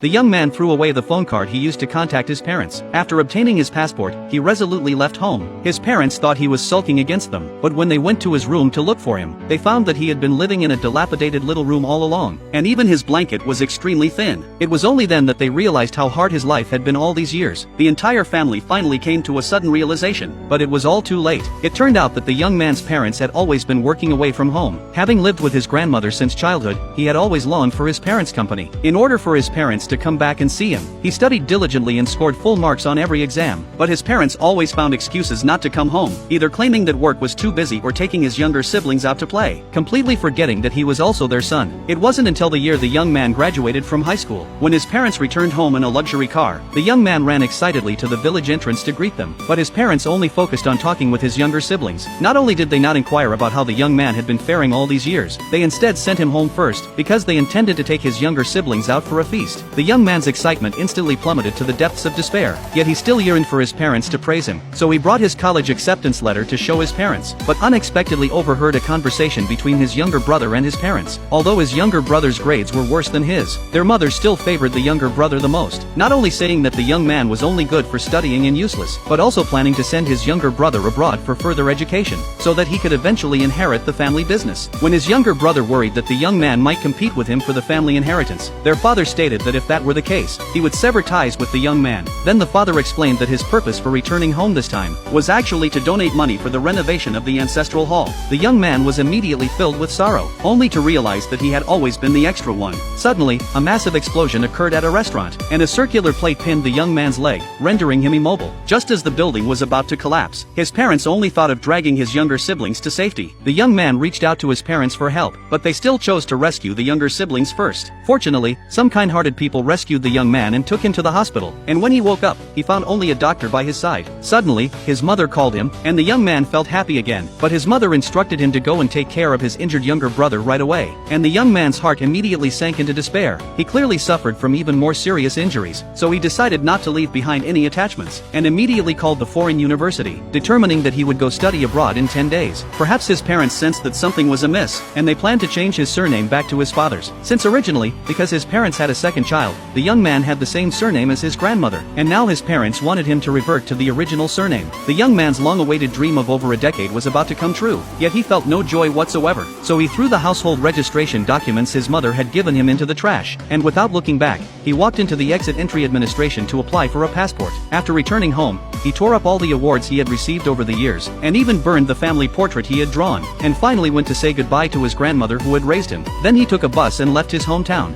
The young man threw away the phone card he used to contact his parents. After obtaining his passport, he resolutely left home. His parents thought he was sulking against them, but when they went to his room to look for him, they found that he had been living in a dilapidated little room all along, and even his blanket was extremely thin. It was only then that they realized how hard his life had been all these years. The entire family finally came to a sudden realization, but it was all too late. It turned out that the young man's parents had always been working away from home. Having lived with his grandmother since childhood, he had always longed for his parents' company. In order for his parents to come back and see him, he studied diligently and scored full marks on every exam, but his parents always found excuses not to come home, either claiming that work was too busy or taking his younger siblings out to play, completely forgetting that he was also their son. It wasn't until the year the young man graduated from high school, when his parents returned home in a luxury car, the young man ran excitedly to the village entrance to greet them, but his parents only focused on talking with his younger siblings. Not only did they not inquire about how the young man had been faring all these years, they instead sent him home first, because they intended to take his younger siblings out for a feast. The young man's excitement instantly plummeted to the depths of despair, yet he still yearned for his parents to praise him, so he brought his college acceptance letter to show his parents, but unexpectedly overheard a conversation between his younger brother and his parents. Although his younger brother's grades were worse than his, their mother still favored the younger brother the most, not only saying that the young man was only good for studying and useless, but also planning to send his younger brother abroad for further education, so that he could eventually inherit the family business. When his younger brother worried that the young man might compete with him for the family inheritance, their father stated that if that were the case, he would sever ties with the young man. Then the father explained that his purpose for returning home this time was actually to donate money for the renovation of the ancestral hall. The young man was immediately filled with sorrow, only to realize that he had always been the extra one. Suddenly, a massive explosion occurred at a restaurant, and a circular plate pinned the young man's leg, rendering him immobile. Just as the building was about to collapse, his parents only thought of dragging his younger siblings to safety. The young man reached out to his parents for help, but they still chose to rescue the younger siblings first. Fortunately, some kind-hearted people rescued the young man and took him to the hospital, and when he woke up, he found only a doctor by his side. Suddenly, his mother called him, and the young man felt happy again, but his mother instructed him to go and take care of his injured younger brother right away, and the young man's heart immediately sank into despair. He clearly suffered from even more serious injuries, so he decided not to leave behind any attachments, and immediately called the foreign university, determining that he would go study abroad in 10 days. Perhaps his parents sensed that something was amiss, and they planned to change his surname back to his father's, since originally, because his parents had a second child, the young man had the same surname as his grandmother, and now his parents wanted him to revert to the original surname. The young man's long-awaited dream of over a decade was about to come true, yet he felt no joy whatsoever, so he threw the household registration documents his mother had given him into the trash, and without looking back, he walked into the exit entry administration to apply for a passport. After returning home, he tore up all the awards he had received over the years, and even burned the family portrait he had drawn, and finally went to say goodbye to his grandmother who had raised him. Then he took a bus and left his hometown.